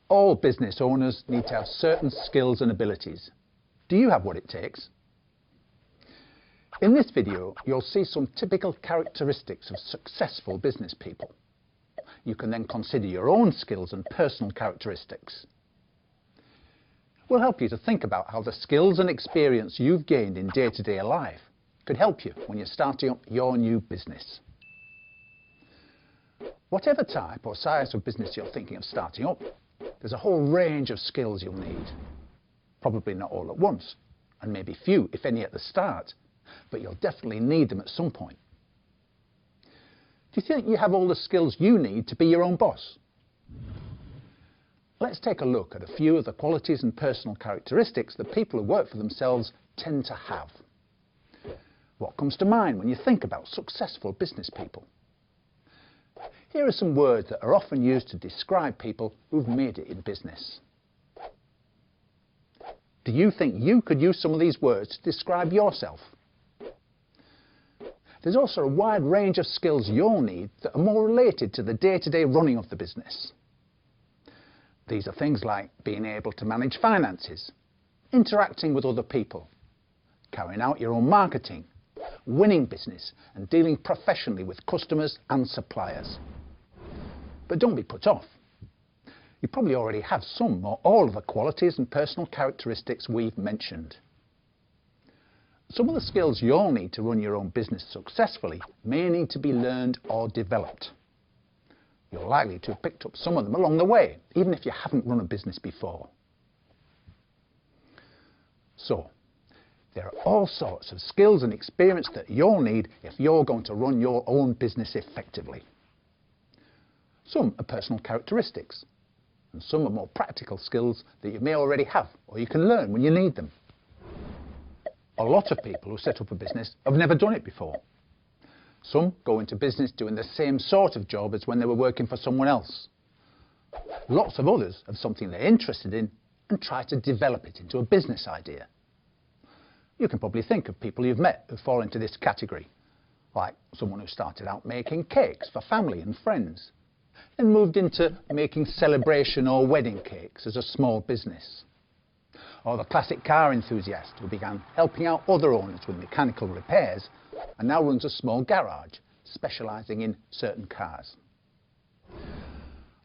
All business owners need to have certain skills and abilities. Do you have what it takes? In this video, you'll see some typical characteristics of successful business people. You can then consider your own skills and personal characteristics. We'll help you to think about how the skills and experience you've gained in day-to-day life could help you when you're starting up your new business. Whatever type or size of business you're thinking of starting up, there's a whole range of skills you'll need. Probably not all at once, and maybe few, if any, at the start, but you'll definitely need them at some point. Do you think you have all the skills you need to be your own boss? Let's take a look at a few of the qualities and personal characteristics that people who work for themselves tend to have. What comes to mind when you think about successful business people? Here are some words that are often used to describe people who've made it in business. Do you think you could use some of these words to describe yourself? There's also a wide range of skills you'll need that are more related to the day-to-day running of the business. These are things like being able to manage finances, interacting with other people, carrying out your own marketing, winning business and dealing professionally with customers and suppliers. But don't be put off. You probably already have some or all of the qualities and personal characteristics we've mentioned. Some of the skills you'll need to run your own business successfully may need to be learned or developed. You're likely to have picked up some of them along the way, even if you haven't run a business before. So, there are all sorts of skills and experience that you'll need if you're going to run your own business effectively. Some are personal characteristics, and some are more practical skills that you may already have or you can learn when you need them. A lot of people who set up a business have never done it before. Some go into business doing the same sort of job as when they were working for someone else. Lots of others have something they're interested in and try to develop it into a business idea. You can probably think of people you've met who fall into this category, like someone who started out making cakes for family and friends, then moved into making celebration or wedding cakes as a small business. Or the classic car enthusiast who began helping out other owners with mechanical repairs and now runs a small garage specialising in certain cars.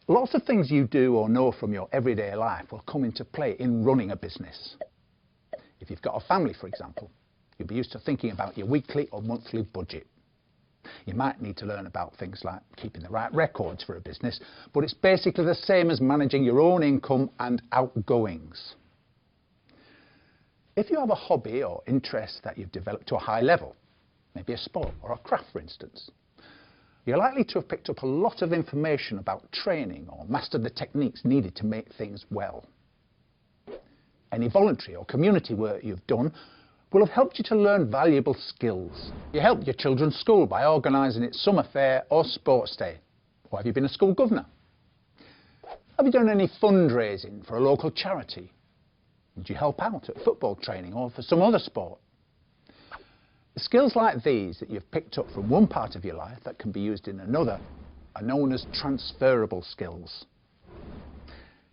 Lots of things you do or know from your everyday life will come into play in running a business. If you've got a family, for example, you'll be used to thinking about your weekly or monthly budget. You might need to learn about things like keeping the right records for a business, but it's basically the same as managing your own income and outgoings. If you have a hobby or interest that you've developed to a high level, maybe a sport or a craft for instance, you're likely to have picked up a lot of information about training or mastered the techniques needed to make things well. Any voluntary or community work you've done will have helped you to learn valuable skills. You helped your children's school by organising its summer fair or sports day. Or have you been a school governor? Have you done any fundraising for a local charity? Did you help out at football training or for some other sport? Skills like these that you've picked up from one part of your life that can be used in another are known as transferable skills.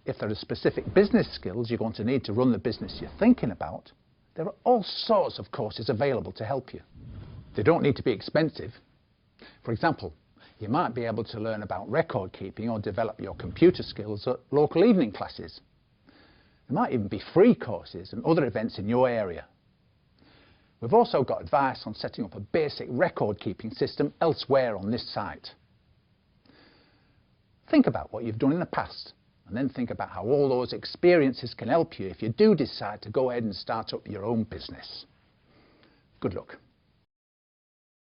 If there are specific business skills you're going to need to run the business you're thinking about, there are all sorts of courses available to help you. They don't need to be expensive. For example, you might be able to learn about record keeping or develop your computer skills at local evening classes. There might even be free courses and other events in your area. We've also got advice on setting up a basic record keeping system elsewhere on this site. Think about what you've done in the past and then think about how all those experiences can help you if you do decide to go ahead and start up your own business. Good luck.